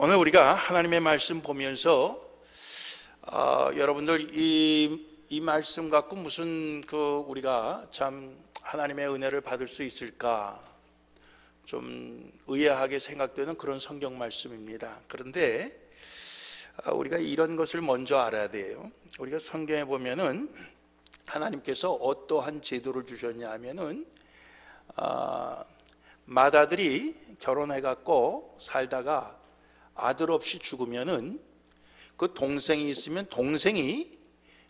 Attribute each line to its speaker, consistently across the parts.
Speaker 1: 오늘 우리가 하나님의 말씀 보면서 여러분들 이 말씀 갖고 무슨 우리가 참 하나님의 은혜를 받을 수 있을까 좀 의아하게 생각되는 그런 성경 말씀입니다. 그런데 우리가 이런 것을 먼저 알아야 돼요. 우리가 성경에 보면은 하나님께서 어떠한 제도를 주셨냐 하면은 맏아들이 결혼해 갖고 살다가 아들 없이 죽으면은 그 동생이 있으면 동생이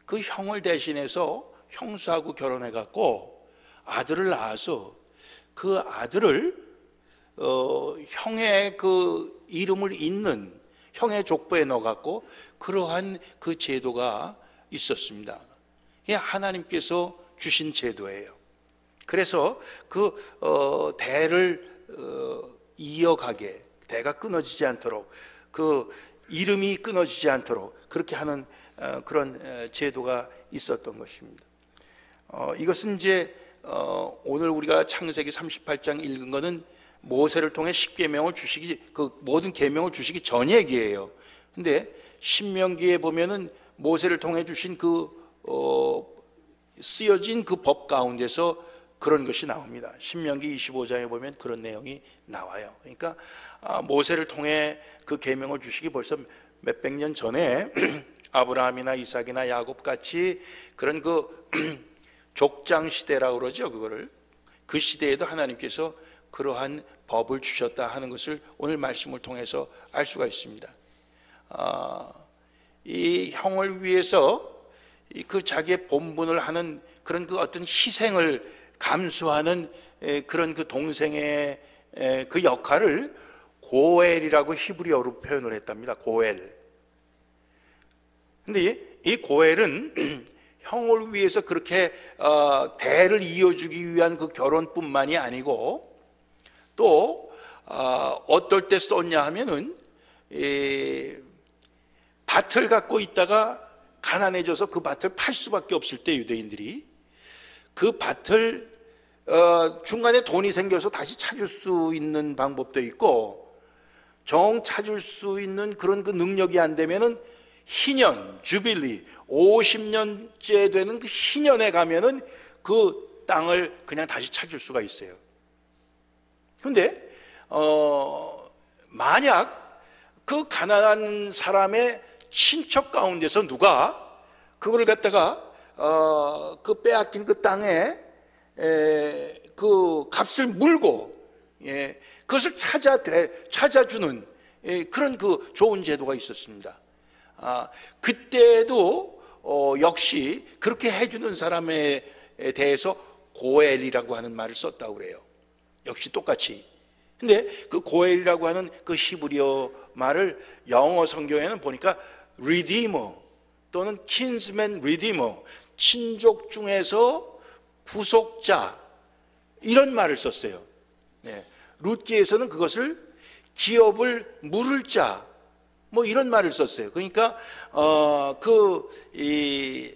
Speaker 1: 그 형을 대신해서 형수하고 결혼해 갖고 아들을 낳아서 그 아들을 형의 그 이름을 잇는 형의 족보에 넣어 갖고 그러한 그 제도가 있었습니다. 이게 하나님께서 주신 제도예요. 그래서 그 대를 이어가게, 대가 끊어지지 않도록, 그 이름이 끊어지지 않도록 그렇게 하는 그런 제도가 있었던 것입니다. 이것은 이제 오늘 우리가 창세기 38장 읽은 거는 모세를 통해 십계명을 주시기, 그 모든 계명을 주시기 전 얘기예요. 근데 신명기에 보면은 모세를 통해 주신 쓰여진 그 법 가운데서 그런 것이 나옵니다. 신명기 25장에 보면 그런 내용이 나와요. 그러니까 모세를 통해 그 계명을 주시기 벌써 몇백 년 전에 아브라함이나 이삭이나 야곱 같이 그런 그 족장 시대라고 그러죠. 그거를 그 시대에도 하나님께서 그러한 법을 주셨다 하는 것을 오늘 말씀을 통해서 알 수가 있습니다. 이 형을 위해서 그 자기의 본분을 하는 그런 그 어떤 희생을 감수하는 그런 그 동생의 그 역할을 고엘이라고 히브리어로 표현을 했답니다. 고엘. 근데 이 고엘은 형을 위해서 그렇게 대를 이어주기 위한 그 결혼뿐만이 아니고 또 어떨 때 썼냐 하면은 밭을 갖고 있다가 가난해져서 그 밭을 팔 수밖에 없을 때 유대인들이 그 밭을 중간에 돈이 생겨서 다시 찾을 수 있는 방법도 있고 정 찾을 수 있는 그런 그 능력이 안 되면은 희년, 주빌리 50년째 되는 그 희년에 가면은 그 땅을 그냥 다시 찾을 수가 있어요. 그런데 만약 그 가난한 사람의 친척 가운데서 누가 그걸 갖다가 그 빼앗긴 그 땅에 그 값을 물고 그것을 찾아주는 그런 그 좋은 제도가 있었습니다. 그때도 역시 그렇게 해주는 사람에 대해서 고엘이라고 하는 말을 썼다고 그래요. 역시 똑같이. 근데 그 고엘이라고 하는 그 히브리어 말을 영어 성경에는 보니까 redeemer 또는 kinsman redeemer, 친족 중에서 구속자, 이런 말을 썼어요. 룻기에서는 그것을 기업을 물을 자, 뭐 이런 말을 썼어요. 그러니까 이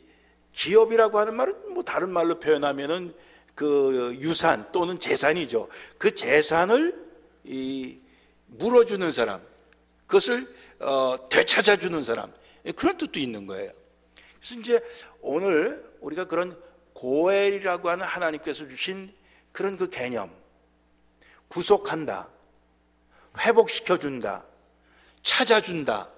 Speaker 1: 기업이라고 하는 말은 뭐 다른 말로 표현하면은 그 유산 또는 재산이죠. 그 재산을 물어주는 사람, 그것을 되찾아주는 사람, 그런 뜻도 있는 거예요. 그래서 이제 오늘 우리가 그런 고엘이라고 하는 하나님께서 주신 그런 그 개념, 구속한다, 회복시켜준다, 찾아준다,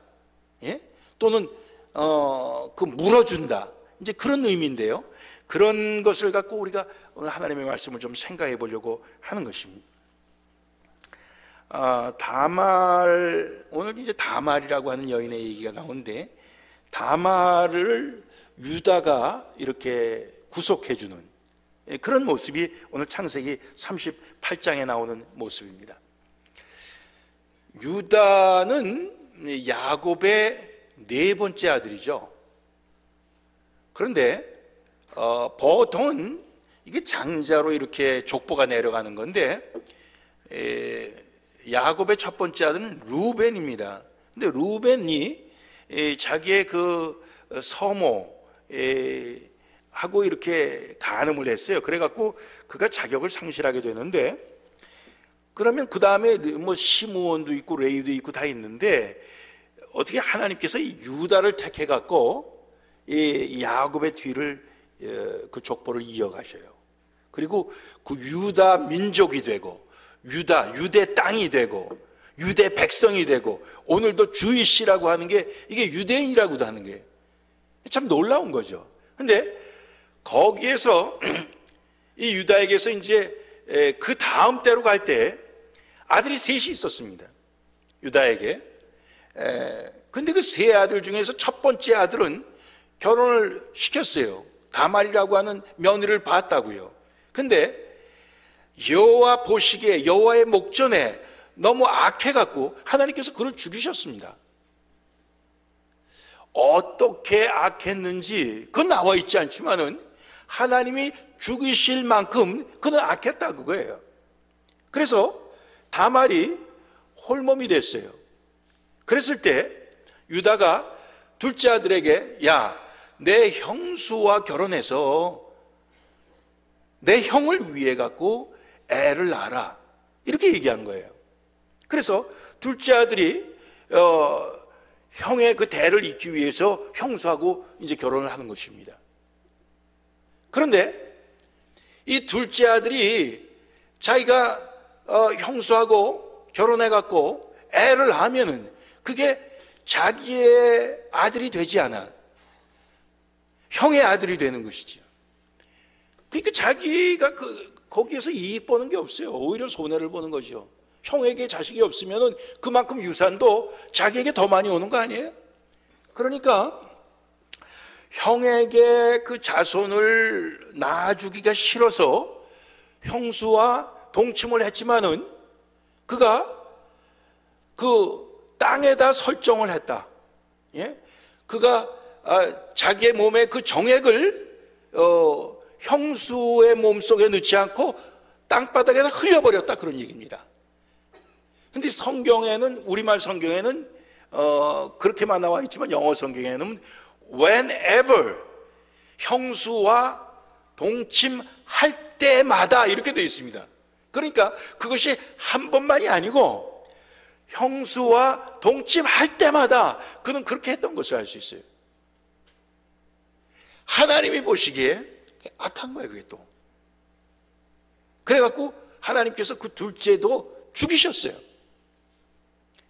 Speaker 1: 또는 그 물어준다, 이제 그런 의미인데요. 그런 것을 갖고 우리가 오늘 하나님의 말씀을 좀 생각해 보려고 하는 것입니다. 오늘 이제 다말이라고 하는 여인의 얘기가 나오는데, 다말을 유다가 이렇게 구속해주는 그런 모습이 오늘 창세기 38장에 나오는 모습입니다. 유다는 야곱의 네 번째 아들이죠. 그런데 보통은 이게 장자로 이렇게 족보가 내려가는 건데 야곱의 첫 번째 아들은 루벤입니다. 근데 루벤이 자기의 그 서모 하고 이렇게 간음을 했어요. 그래갖고 그가 자격을 상실하게 되는데 그러면 그 다음에 뭐 시므온도 있고 레위도 있고 다 있는데 어떻게 하나님께서 이 유다를 택해 갖고 이 야곱의 뒤를 그 족보를 이어가셔요. 그리고 그 유다 민족이 되고 유대 땅이 되고 유대 백성이 되고 오늘도 주이시라고 하는 게 이게 유대인이라고도 하는 게 참 놀라운 거죠. 근데 거기에서 이 유다에게서 이제 그 다음 때로 갈 때 아들이 셋이 있었습니다. 유다에게. 근데 그 세 아들 중에서 첫 번째 아들은 결혼을 시켰어요. 다말이라고 하는 며느리를 봤다고요. 근데 여호와 보시기에 여호와의 목전에 너무 악해갖고 하나님께서 그를 죽이셨습니다. 어떻게 악했는지 그건 나와 있지 않지만은 하나님이 죽이실 만큼 그는 악했다 그거예요. 그래서 다말이 홀몸이 됐어요. 그랬을 때 유다가 둘째 아들에게 야, 내 형수와 결혼해서 내 형을 위해 갖고 애를 낳아라 이렇게 얘기한 거예요. 그래서 둘째 아들이 형의 그 대를 잇기 위해서 형수하고 이제 결혼을 하는 것입니다. 그런데 이 둘째 아들이 자기가 형수하고 결혼해 갖고 애를 낳으면은 그게 자기의 아들이 되지 않아 형의 아들이 되는 것이죠. 그러니까 자기가 거기에서 이익 보는 게 없어요. 오히려 손해를 보는 거죠. 형에게 자식이 없으면 그만큼 유산도 자기에게 더 많이 오는 거 아니에요? 그러니까 형에게 그 자손을 낳아주기가 싫어서 형수와 동침을 했지만은 그가 그 땅에다 설정을 했다. 예? 그가 자기의 몸에 그 정액을 형수의 몸속에 넣지 않고 땅바닥에다 흘려버렸다 그런 얘기입니다. 근데 성경에는 우리말 성경에는 그렇게만 나와 있지만 영어 성경에는 whenever 형수와 동침할 때마다 이렇게 되어 있습니다. 그러니까 그것이 한 번만이 아니고 형수와 동침할 때마다 그는 그렇게 했던 것을 알 수 있어요. 하나님이 보시기에 악한 거예요, 그게 또. 그래갖고 하나님께서 그 둘째도 죽이셨어요.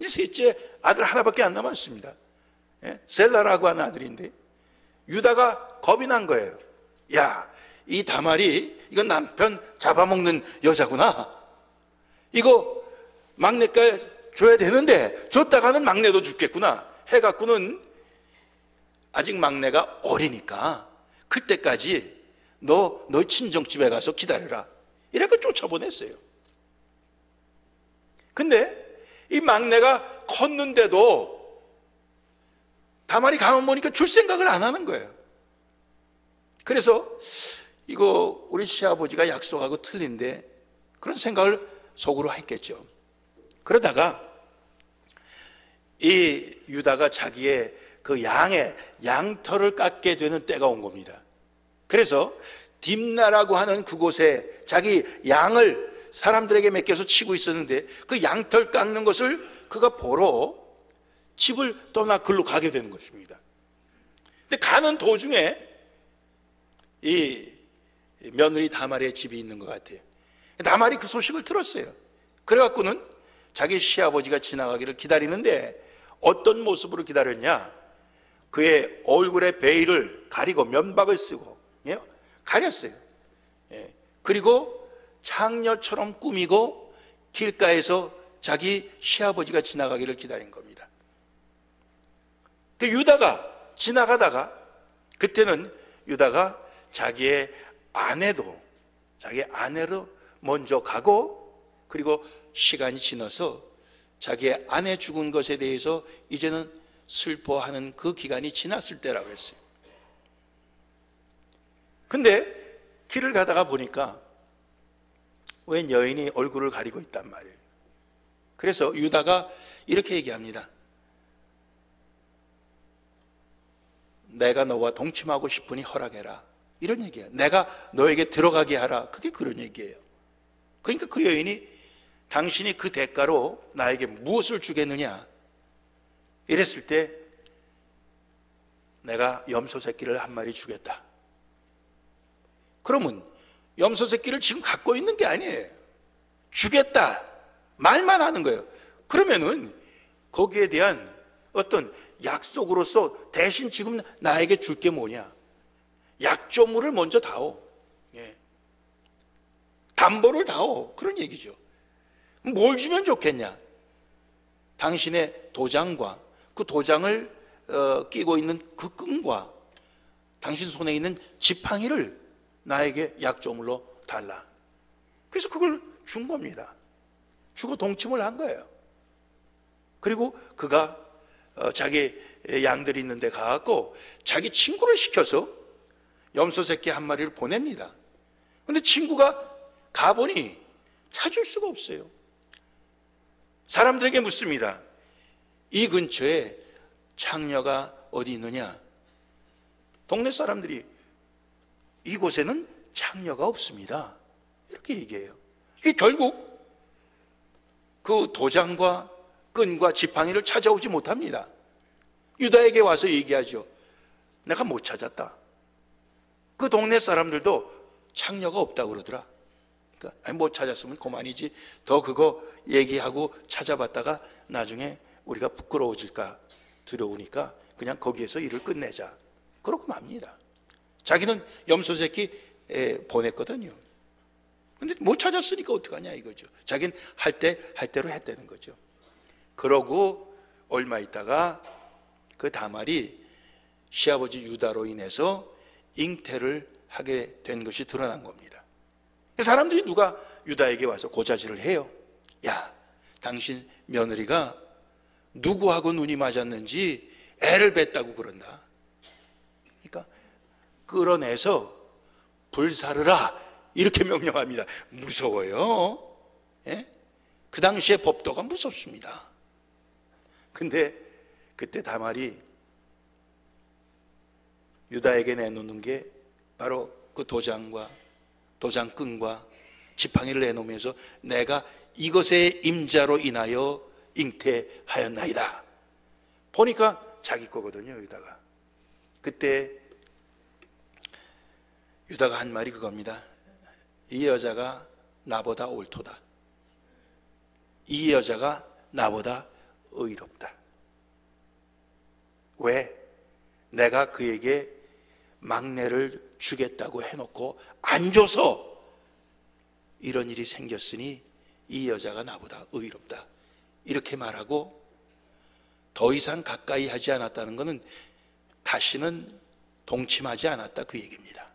Speaker 1: 셋째 아들 하나밖에 안 남았습니다. 셀라라고 하는 아들인데 유다가 겁이 난 거예요. 야, 이 다말이 이건 남편 잡아먹는 여자구나. 이거 막내가 줘야 되는데 줬다가는 막내도 죽겠구나 해갖고는 아직 막내가 어리니까 그때까지 너 친정집에 가서 기다려라 이렇게 쫓아보냈어요. 근데 이 막내가 컸는데도 다말이 가만 보니까 줄 생각을 안 하는 거예요. 그래서 이거 우리 시아버지가 약속하고 틀린데 그런 생각을 속으로 했겠죠. 그러다가 이 유다가 자기의 그 양털을 깎게 되는 때가 온 겁니다. 그래서 딥나라고 하는 그곳에 자기 양을 사람들에게 맡겨서 치고 있었는데 그 양털 깎는 것을 그가 보러 집을 떠나 글로 가게 되는 것입니다. 근데 가는 도중에 이 며느리 다말의 집이 있는 것 같아요. 다말이 그 소식을 들었어요. 그래갖고는 자기 시아버지가 지나가기를 기다리는데 어떤 모습으로 기다렸냐? 그의 얼굴에 베일을 가리고 면박을 쓰고 가렸어요. 그리고 창녀처럼 꾸미고 길가에서 자기 시아버지가 지나가기를 기다린 겁니다. 유다가 지나가다가 그때는 유다가 자기 아내로 먼저 가고 그리고 시간이 지나서 자기의 아내 죽은 것에 대해서 이제는 슬퍼하는 그 기간이 지났을 때라고 했어요. 근데 길을 가다가 보니까 웬 여인이 얼굴을 가리고 있단 말이에요. 그래서 유다가 이렇게 얘기합니다. 내가 너와 동침하고 싶으니 허락해라. 이런 얘기예요. 내가 너에게 들어가게 하라. 그게 그런 얘기예요. 그러니까 그 여인이 당신이 그 대가로 나에게 무엇을 주겠느냐? 이랬을 때 내가 염소 새끼를 한 마리 주겠다. 그러면 염소 새끼를 지금 갖고 있는 게 아니에요. 주겠다 말만 하는 거예요. 그러면은 거기에 대한 어떤 약속으로서 대신 지금 나에게 줄 게 뭐냐? 약조물을 먼저 다오. 예. 담보를 다오. 그런 얘기죠. 뭘 주면 좋겠냐? 당신의 도장과 그 도장을 끼고 있는 그 끈과 당신 손에 있는 지팡이를 나에게 약조물로 달라. 그래서 그걸 준 겁니다. 주고 동침을 한 거예요. 그리고 그가 자기 양들이 있는데 가갖고 자기 친구를 시켜서 염소 새끼 한 마리를 보냅니다. 그런데 친구가 가보니 찾을 수가 없어요. 사람들에게 묻습니다. 이 근처에 창녀가 어디 있느냐? 동네 사람들이 이곳에는 창녀가 없습니다. 이렇게 얘기해요. 결국 그 도장과 끈과 지팡이를 찾아오지 못합니다. 유다에게 와서 얘기하죠. 내가 못 찾았다. 그 동네 사람들도 창녀가 없다고 그러더라. 그러니까 못 찾았으면 그만이지. 더 그거 얘기하고 찾아봤다가 나중에 우리가 부끄러워질까 두려우니까 그냥 거기에서 일을 끝내자. 그러고 맙니다. 자기는 염소 새끼 보냈거든요. 근데 못 찾았으니까 어떡하냐 이거죠. 자기는 할 대로 했다는 거죠. 그러고 얼마 있다가 그 다말이 시아버지 유다로 인해서 잉태를 하게 된 것이 드러난 겁니다. 사람들이 누가 유다에게 와서 고자질을 해요. 야, 당신 며느리가 누구하고 눈이 맞았는지 애를 뱉다고 그런다. 그러니까 끌어내서 불사르라 이렇게 명령합니다. 무서워요. 예? 그 당시에 법도가 무섭습니다. 근데 그때 다말이 유다에게 내놓는 게 바로 그 도장과 도장끈과 지팡이를 내놓으면서 내가 이것의 임자로 인하여 잉태하였나이다. 보니까 자기 거거든요. 유다가. 그때 유다가 한 말이 그겁니다. 이 여자가 나보다 옳도다. 이 여자가 나보다 의롭다. 왜? 내가 그에게 막내를 주겠다고 해놓고 안 줘서 이런 일이 생겼으니 이 여자가 나보다 의롭다. 이렇게 말하고 더 이상 가까이 하지 않았다는 것은 다시는 동침하지 않았다 그 얘기입니다.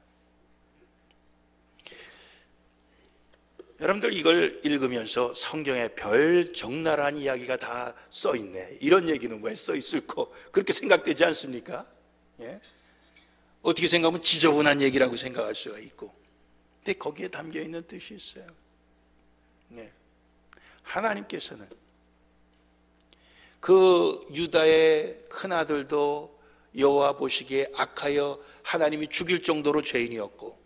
Speaker 1: 여러분들 이걸 읽으면서 성경에 별 적나라한 이야기가 다 써있네. 이런 얘기는 왜 써있을까? 그렇게 생각되지 않습니까? 예? 어떻게 생각하면 지저분한 얘기라고 생각할 수가 있고. 근데 거기에 담겨있는 뜻이 있어요. 네. 하나님께서는 그 유다의 큰아들도 여호와 보시기에 악하여 하나님이 죽일 정도로 죄인이었고,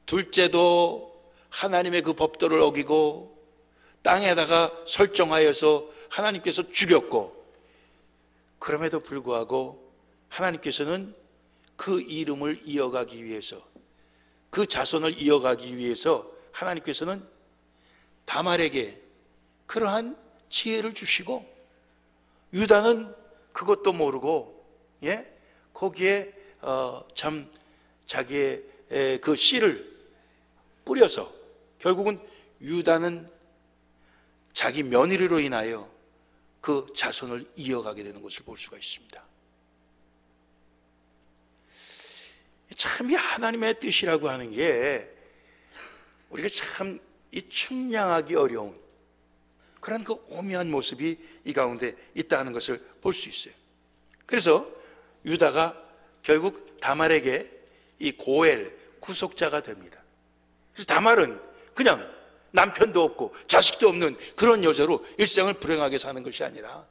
Speaker 1: 둘째도 하나님의 그 법도를 어기고 땅에다가 설정하여서 하나님께서 죽였고, 그럼에도 불구하고 하나님께서는 그 이름을 이어가기 위해서, 그 자손을 이어가기 위해서 하나님께서는 다말에게 그러한 지혜를 주시고, 유다는 그것도 모르고 거기에 참 자기의 그 씨를 뿌려서 결국은 유다는 자기 며느리로 인하여 그 자손을 이어가게 되는 것을 볼 수가 있습니다. 참 이 하나님의 뜻이라고 하는 게 우리가 참 이 측량하기 어려운 그런 그 오묘한 모습이 이 가운데 있다는 것을 볼 수 있어요. 그래서 유다가 결국 다말에게 이 고엘 구속자가 됩니다. 그래서 다말은 그냥 남편도 없고 자식도 없는 그런 여자로 일생을 불행하게 사는 것이 아니라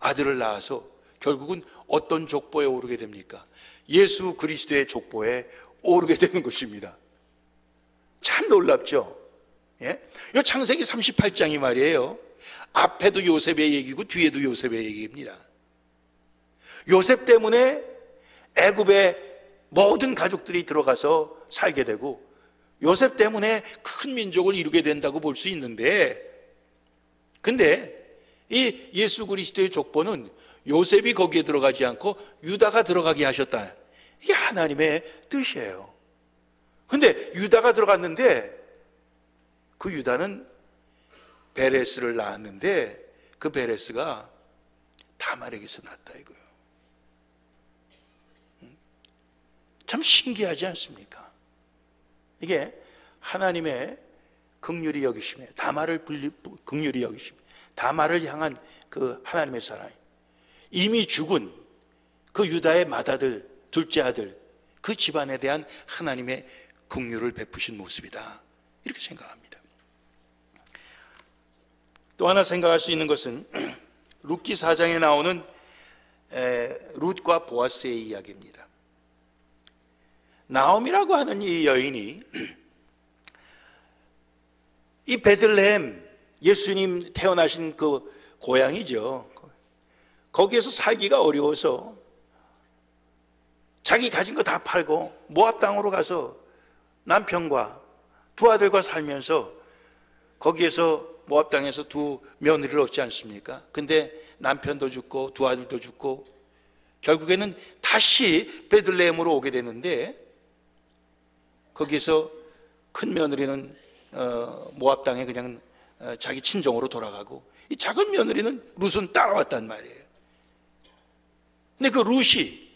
Speaker 1: 아들을 낳아서 결국은 어떤 족보에 오르게 됩니까? 예수 그리스도의 족보에 오르게 되는 것입니다. 참 놀랍죠? 예? 이 창세기 38장이 말이에요. 앞에도 요셉의 얘기고 뒤에도 요셉의 얘기입니다. 요셉 때문에 애굽의 모든 가족들이 들어가서 살게 되고 요셉 때문에 큰 민족을 이루게 된다고 볼 수 있는데, 근데 이 예수 그리스도의 족보는 요셉이 거기에 들어가지 않고 유다가 들어가게 하셨다. 이게 하나님의 뜻이에요. 근데 유다가 들어갔는데 그 유다는 베레스를 낳았는데 그 베레스가 다말에게서 낳았다 이거예요. 참 신기하지 않습니까? 이게 하나님의 긍휼히 여기심에 다말을 긍휼히 여기심, 다말을 향한 그 하나님의 사랑, 이미 죽은 그 유다의 맏아들, 둘째 아들, 그 집안에 대한 하나님의 긍휼을 베푸신 모습이다 이렇게 생각합니다. 또 하나 생각할 수 있는 것은 룻기 4장에 나오는 룻과 보아스의 이야기입니다. 나옴이라고 하는 이 여인이 이 베들레헴, 예수님 태어나신 그 고향이죠. 거기에서 살기가 어려워서 자기 가진 거 다 팔고 모압 땅으로 가서 남편과 두 아들과 살면서 거기에서 모압 땅에서 두 며느리를 얻지 않습니까? 근데 남편도 죽고 두 아들도 죽고 결국에는 다시 베들레헴으로 오게 되는데, 거기에서 큰 며느리는 모압 땅에 그냥 자기 친정으로 돌아가고 이 작은 며느리는 룻은 따라왔단 말이에요. 근데 그 룻이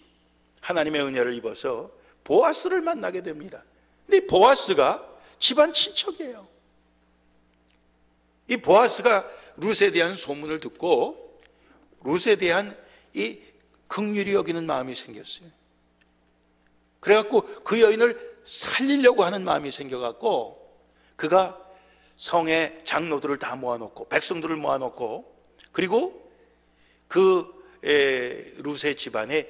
Speaker 1: 하나님의 은혜를 입어서 보아스를 만나게 됩니다. 근데 이 보아스가 집안 친척이에요. 이 보아스가 룻에 대한 소문을 듣고 룻에 대한 이 긍휼히 여기는 마음이 생겼어요. 그래갖고 그 여인을 살리려고 하는 마음이 생겨갖고 그가 성의 장로들을 다 모아놓고 백성들을 모아놓고, 그리고 그 룻의 집안에,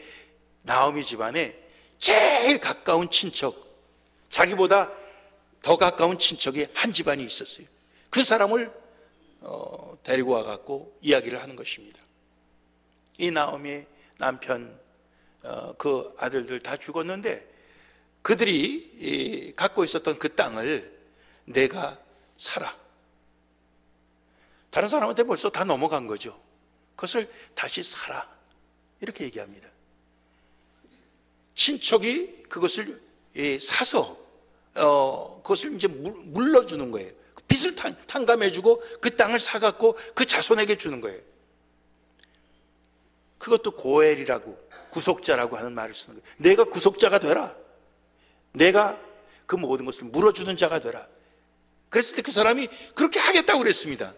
Speaker 1: 나오미 집안에 제일 가까운 친척, 자기보다 더 가까운 친척이 한 집안이 있었어요. 그 사람을 데리고 와갖고 이야기를 하는 것입니다. 이 나오미의 남편, 그 아들들 다 죽었는데 그들이 갖고 있었던 그 땅을 내가 사라. 다른 사람한테 벌써 다 넘어간 거죠. 그것을 다시 사라 이렇게 얘기합니다. 친척이 그것을 사서 그것을 이제 물러주는 거예요. 빚을 탕감해주고 그 땅을 사갖고 그 자손에게 주는 거예요. 그것도 고엘이라고, 구속자라고 하는 말을 쓰는 거예요. 내가 구속자가 되라. 내가 그 모든 것을 물어주는 자가 되라. 그랬을 때 그 사람이 그렇게 하겠다고 그랬습니다.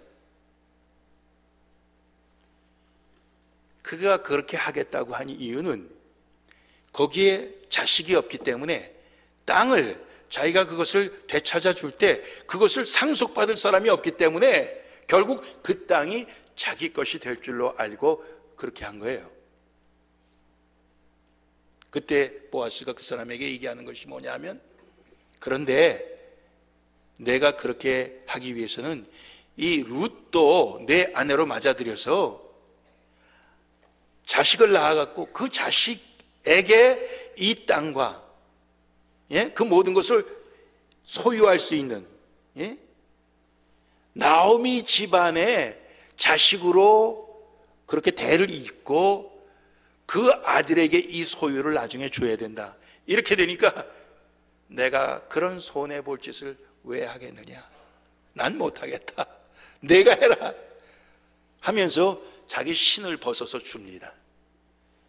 Speaker 1: 그가 그렇게 하겠다고 한 이유는 거기에 자식이 없기 때문에 땅을 자기가 그것을 되찾아 줄 때 그것을 상속받을 사람이 없기 때문에 결국 그 땅이 자기 것이 될 줄로 알고 그렇게 한 거예요. 그때 보아스가 그 사람에게 얘기하는 것이 뭐냐면, 그런데 내가 그렇게 하기 위해서는 이 룻도 내 아내로 맞아들여서 자식을 낳아갖고 그 자식에게 이 땅과 그 모든 것을 소유할 수 있는 나오미 집안의 자식으로 그렇게 대를 잇고 그 아들에게 이 소유를 나중에 줘야 된다. 이렇게 되니까 내가 그런 손해볼 짓을 왜 하겠느냐, 난 못하겠다, 내가 해라 하면서 자기 신을 벗어서 줍니다.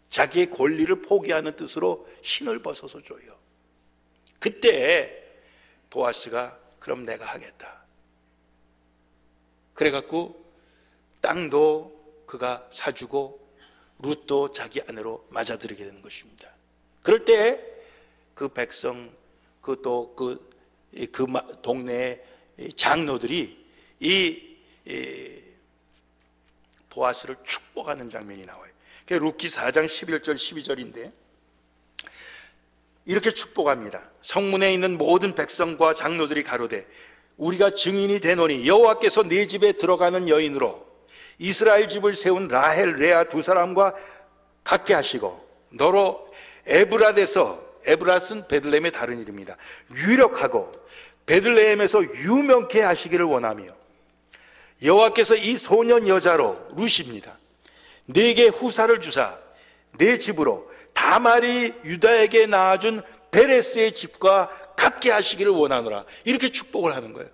Speaker 1: 자기의 권리를 포기하는 뜻으로 신을 벗어서 줘요. 그때 보아스가 그럼 내가 하겠다. 그래갖고 땅도 그가 사주고 룻도 자기 아내로 맞아들이게 되는 것입니다. 그럴 때 그 백성, 그 동네 장로들이 이 보아스를 축복하는 장면이 나와요. 룻기 4장 11절 12절인데 이렇게 축복합니다. 성문에 있는 모든 백성과 장로들이 가로되 우리가 증인이 되노니 여호와께서 네 집에 들어가는 여인으로 이스라엘 집을 세운 라헬, 레아 두 사람과 같게 하시고 너로 에브랏에서, 에브랏은 베들레헴의 다른 이름입니다, 유력하고 베들레헴에서 유명케 하시기를 원하며 여호와께서 이 소년 여자로 루시입니다, 네게 후사를 주사 네 집으로 다말이 유다에게 낳아준 베레스의 집과 같게 하시기를 원하노라. 이렇게 축복을 하는 거예요.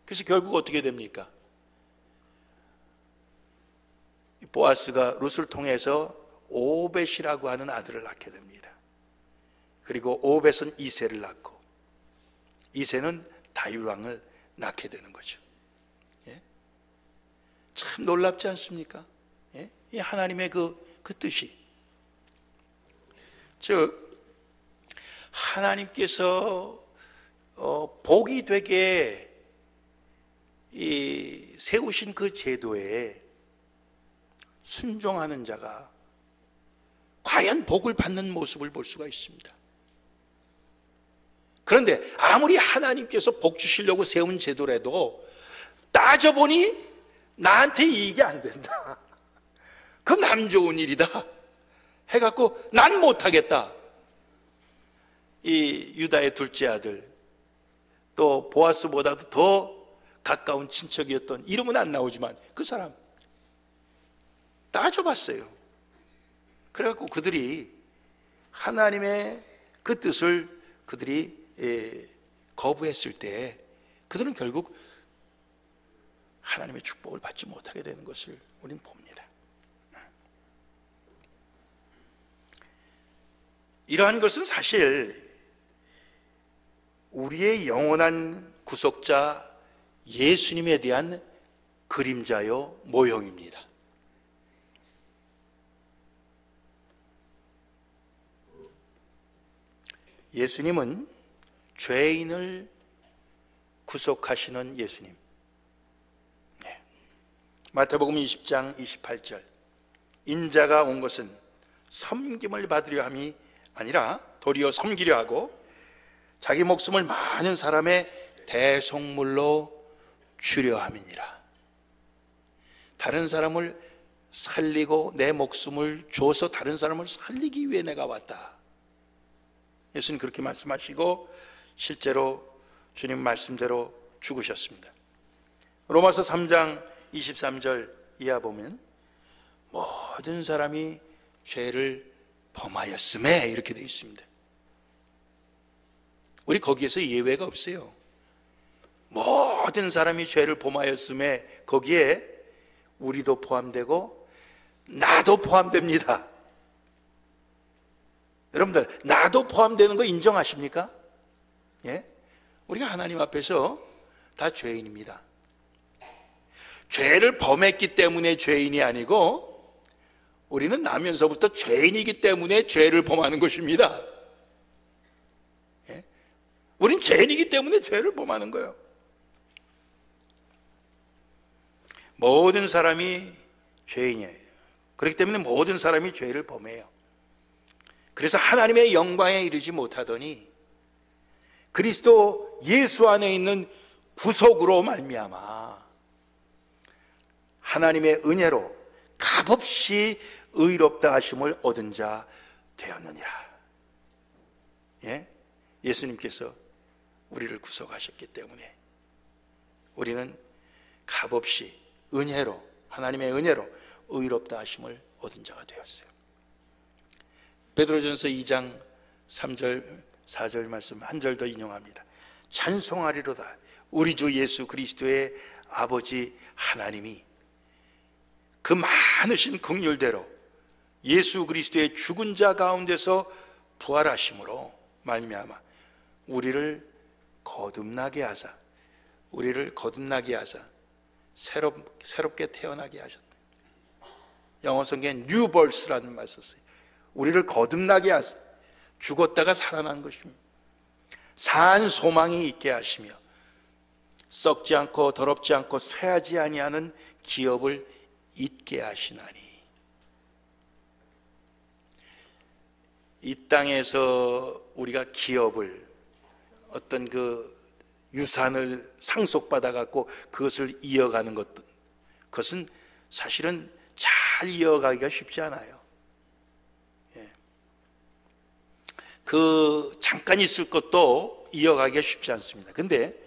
Speaker 1: 그래서 결국 어떻게 됩니까? 보아스가 룻을 통해서 오벳이라고 하는 아들을 낳게 됩니다. 그리고 오벳은 이새를 낳고 이새는 다윗 왕을 낳게 되는 거죠. 예? 참 놀랍지 않습니까? 예? 이 하나님의 그 뜻이, 즉 하나님께서 복이 되게 세우신 그 제도에 순종하는 자가 과연 복을 받는 모습을 볼 수가 있습니다. 그런데 아무리 하나님께서 복 주시려고 세운 제도라도 따져보니 나한테 이익이 안 된다, 그 남 좋은 일이다 해갖고 난 못하겠다. 이 유다의 둘째 아들, 또 보아스보다도 더 가까운 친척이었던, 이름은 안 나오지만 그 사람 따져봤어요. 그래갖고 그들이 하나님의 그 뜻을 그들이 거부했을 때 그들은 결국 하나님의 축복을 받지 못하게 되는 것을 우리는 봅니다. 이러한 것은 사실 우리의 영원한 구속자 예수님에 대한 그림자요 모형입니다. 예수님은 죄인을 구속하시는 예수님. 마태복음 20장 28절, 인자가 온 것은 섬김을 받으려 함이 아니라 도리어 섬기려 하고 자기 목숨을 많은 사람의 대속물로 주려 함이니라. 다른 사람을 살리고 내 목숨을 줘서 다른 사람을 살리기 위해 내가 왔다. 예수님 그렇게 말씀하시고 실제로 주님 말씀대로 죽으셨습니다. 로마서 3장 23절 이하 보면 모든 사람이 죄를 범하였음에 이렇게 되어 있습니다. 우리 거기에서 예외가 없어요. 모든 사람이 죄를 범하였음에 거기에 우리도 포함되고 나도 포함됩니다. 여러분들 나도 포함되는 거 인정하십니까? 예? 우리가 하나님 앞에서 다 죄인입니다. 죄를 범했기 때문에 죄인이 아니고 우리는 나면서부터 죄인이기 때문에 죄를 범하는 것입니다. 예? 우린 죄인이기 때문에 죄를 범하는 거예요. 모든 사람이 죄인이에요. 그렇기 때문에 모든 사람이 죄를 범해요. 그래서 하나님의 영광에 이르지 못하더니 그리스도 예수 안에 있는 구속으로 말미암아 하나님의 은혜로 값없이 의롭다 하심을 얻은 자 되었느니라. 예? 예수님께서 우리를 구속하셨기 때문에 우리는 값없이 은혜로, 하나님의 은혜로 의롭다 하심을 얻은 자가 되었어요. 베드로전서 2장 3절 4절 말씀 한 절 더 인용합니다. 찬송하리로다 우리 주 예수 그리스도의 아버지 하나님이 그 많으신 긍휼대로 예수 그리스도의 죽은 자 가운데서 부활하심으로 말미암아 우리를 거듭나게 하사 새롭게 태어나게 하셨다. 영어 성경에 new birth라는 말 썼어요. 우리를 거듭나게 하사 죽었다가 살아난 것입니다. 산 소망이 있게 하시며 썩지 않고 더럽지 않고 쇠하지 아니하는 기업을 잊게 하시나니. 이 땅에서 우리가 기업을 어떤 그 유산을 상속받아 갖고 그것을 이어가는 그것은 사실은 잘 이어가기가 쉽지 않아요. 그 잠깐 있을 것도 이어가기가 쉽지 않습니다. 근데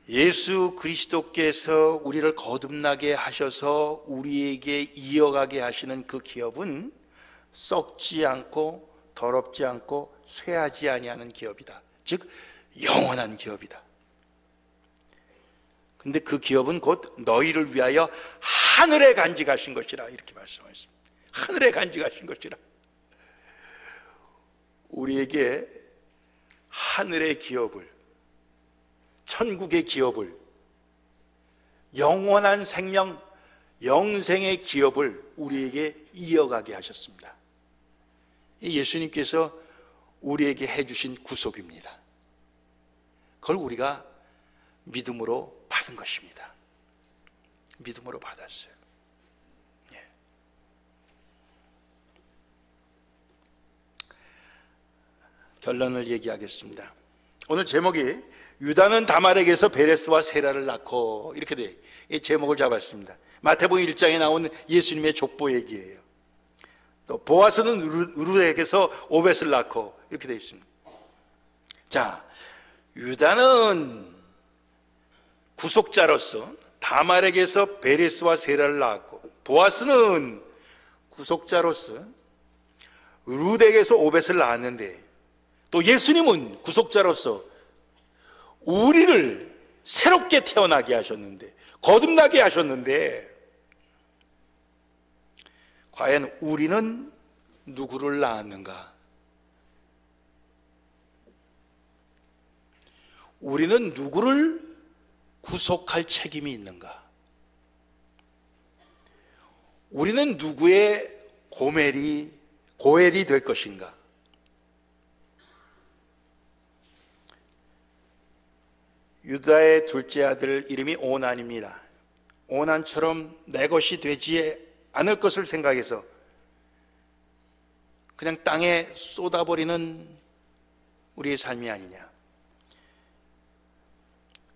Speaker 1: 예수 그리스도께서 우리를 거듭나게 하셔서 우리에게 이어가게 하시는 그 기업은 썩지 않고 더럽지 않고 쇠하지 아니하는 기업이다. 즉 영원한 기업이다. 근데 그 기업은 곧 너희를 위하여 하늘에 간직하신 것이라 이렇게 말씀하셨습니다. 하늘에 간직하신 것이라. 우리에게 하늘의 기업을, 천국의 기업을, 영원한 생명, 영생의 기업을 우리에게 이어가게 하셨습니다. 예수님께서 우리에게 해주신 구속입니다. 그걸 우리가 믿음으로 받은 것입니다. 믿음으로 받았어요. 예. 결론을 얘기하겠습니다. 오늘 제목이 유다는 다말에게서 베레스와 세라를 낳고 이렇게 돼. 이 제목을 잡았습니다. 마태복음 1장에 나온 예수님의 족보 얘기예요. 또 보아스는 룻에게서 오벳을 낳고 이렇게 되어 있습니다. 자, 유다는 구속자로서 다말에게서 베레스와 세라를 낳았고, 보아스는 구속자로서 룻에게서 오벳을 낳았는데, 또 예수님은 구속자로서 우리를 새롭게 태어나게 하셨는데, 거듭나게 하셨는데, 과연 우리는 누구를 낳았는가? 우리는 누구를 구속할 책임이 있는가? 우리는 누구의 고엘이 될 것인가? 유다의 둘째 아들 이름이 오난입니다. 오난처럼 내 것이 되지 않을 것을 생각해서 그냥 땅에 쏟아버리는 우리의 삶이 아니냐.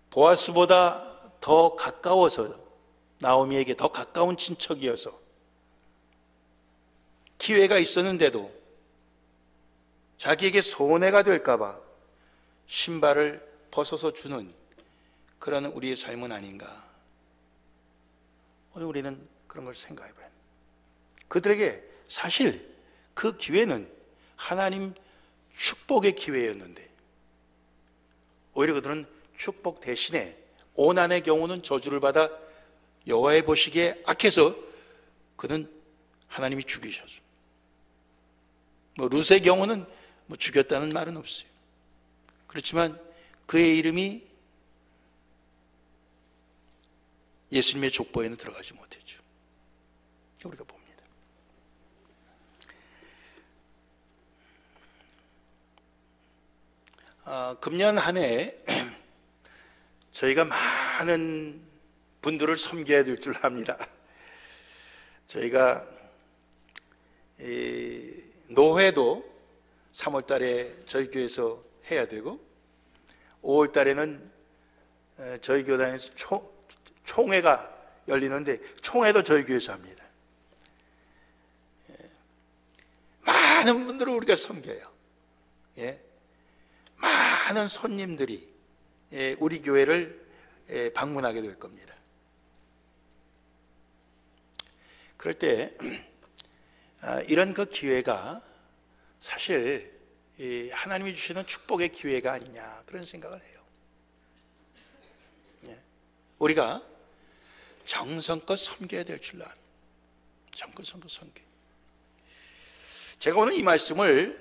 Speaker 1: 보아스보다 더 가까워서, 나오미에게 더 가까운 친척이어서 기회가 있었는데도 자기에게 손해가 될까봐 신발을 벗어서 주는 그런 우리의 삶은 아닌가. 오늘 우리는 그런 걸 생각해 봐요. 그들에게 사실 그 기회는 하나님 축복의 기회였는데 오히려 그들은 축복 대신에 오난의 경우는 저주를 받아 여호와의 보시기에 악해서 그는 하나님이 죽이셨어요. 룻의 경우는 죽였다는 말은 없어요. 그렇지만 그의 이름이 예수님의 족보에는 들어가지 못했죠. 우리가 봅니다. 금년 한 해 저희가 많은 분들을 섬겨야 될 줄 압니다. 저희가 노회도 3월 달에 저희 교회에서 해야 되고 5월 달에는 저희 교단에서 총회가 열리는데 총회도 저희 교회에서 합니다. 많은 분들을 우리가 섬겨요. 예? 많은 손님들이 우리 교회를 방문하게 될 겁니다. 그럴 때 이런 그 기회가 사실 하나님이 주시는 축복의 기회가 아니냐 그런 생각을 해요. 우리가 정성껏 섬겨야 될 줄 압니다. 정성껏 섬겨. 제가 오늘 이 말씀을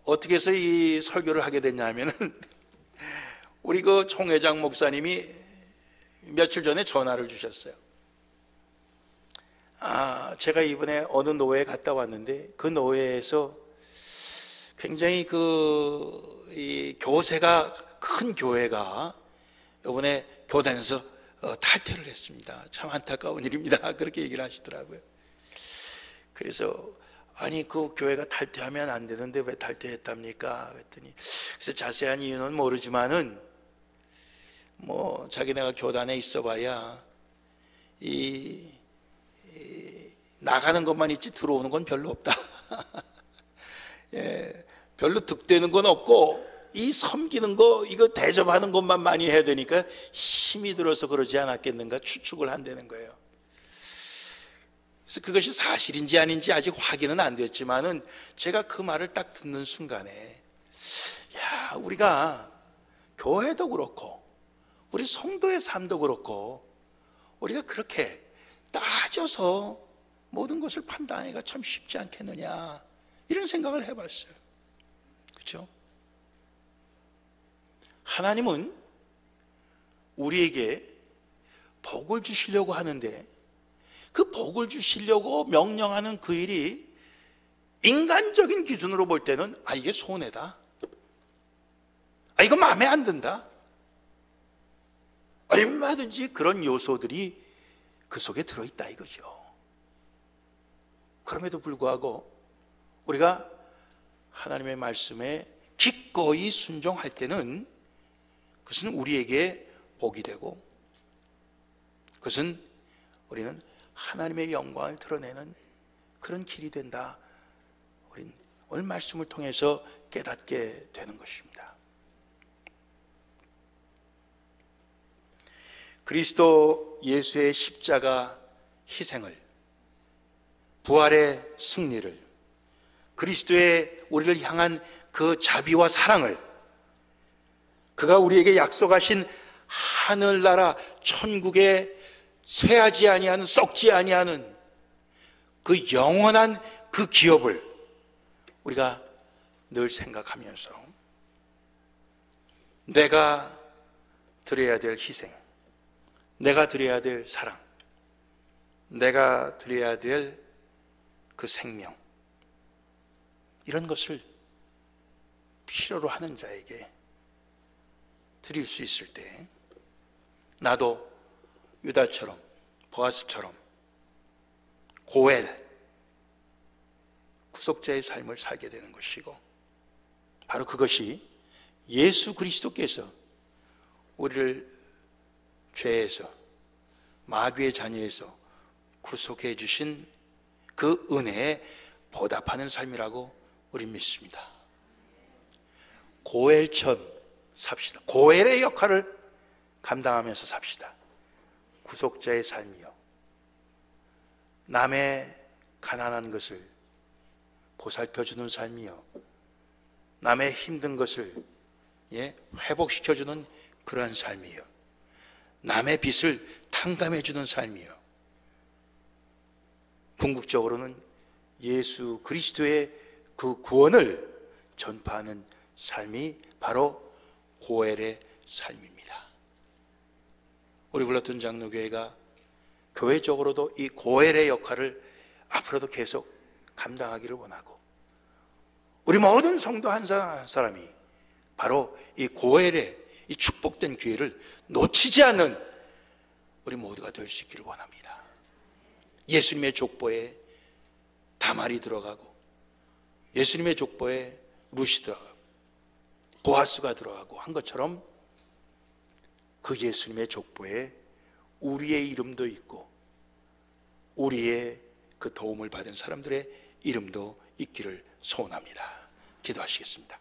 Speaker 1: 어떻게 해서 이 설교를 하게 됐냐면은 우리 그 총회장 목사님이 며칠 전에 전화를 주셨어요. 제가 이번에 어느 노회에 갔다 왔는데 그 노회에서 굉장히 이 교세가 큰 교회가 이번에 교단에서 탈퇴를 했습니다. 참 안타까운 일입니다. 그렇게 얘기를 하시더라고요. 그래서 아니 그 교회가 탈퇴하면 안 되는데 왜 탈퇴했답니까? 그랬더니 그래서 자세한 이유는 모르지만은 뭐 자기네가 교단에 있어봐야 나가는 것만 있지 들어오는 건 별로 없다. 예, 별로 득되는 건 없고 이 섬기는 거 이거 대접하는 것만 많이 해야 되니까 힘이 들어서 그러지 않았겠는가 추측을 한다는 거예요. 그래서 그것이 사실인지 아닌지 아직 확인은 안 됐지만은 제가 그 말을 딱 듣는 순간에 야, 우리가 교회도 그렇고 우리 성도의 삶도 그렇고 우리가 그렇게 따져서 모든 것을 판단하기가 참 쉽지 않겠느냐 이런 생각을 해봤어요. 그렇죠? 하나님은 우리에게 복을 주시려고 하는데 그 복을 주시려고 명령하는 그 일이 인간적인 기준으로 볼 때는 이게 손해다, 이거 마음에 안 든다, 얼마든지 그런 요소들이 그 속에 들어있다 이거죠. 그럼에도 불구하고 우리가 하나님의 말씀에 기꺼이 순종할 때는 그것은 우리에게 복이 되고 그것은 우리는 하나님의 영광을 드러내는 그런 길이 된다. 우린 오늘 말씀을 통해서 깨닫게 되는 것입니다. 그리스도 예수의 십자가 희생을, 부활의 승리를, 그리스도의 우리를 향한 그 자비와 사랑을, 그가 우리에게 약속하신 하늘나라 천국에 쇠하지 아니하는, 썩지 아니하는 그 영원한 그 기업을 우리가 늘 생각하면서 내가 드려야 될 희생, 내가 드려야 될 사랑, 내가 드려야 될 그 생명, 이런 것을 필요로 하는 자에게 드릴 수 있을 때 나도 유다처럼, 보아스처럼 고엘, 구속자의 삶을 살게 되는 것이고, 바로 그것이 예수 그리스도께서 우리를 죄에서, 마귀의 자녀에서 구속해 주신 그 은혜에 보답하는 삶이라고 우린 믿습니다. 고엘처럼 삽시다. 고엘의 역할을 감당하면서 삽시다. 구속자의 삶이요, 남의 가난한 것을 보살펴주는 삶이요, 남의 힘든 것을 회복시켜주는 그러한 삶이요, 남의 빚을 탕감해주는 삶이요, 궁극적으로는 예수 그리스도의 그 구원을 전파하는 삶이 바로 고엘의 삶입니다. 우리 불렀던 장로교회가 교회적으로도 이 고엘의 역할을 앞으로도 계속 감당하기를 원하고, 우리 모든 성도 한 사람 한 사람이 바로 이 고엘의 이 축복된 기회를 놓치지 않는 우리 모두가 될 수 있기를 원합니다. 예수님의 족보에 다말이 들어가고, 예수님의 족보에 루시 들어가고, 보아스가 들어가고 한 것처럼 그 예수님의 족보에 우리의 이름도 있고 우리의 그 도움을 받은 사람들의 이름도 있기를 소원합니다. 기도하시겠습니다.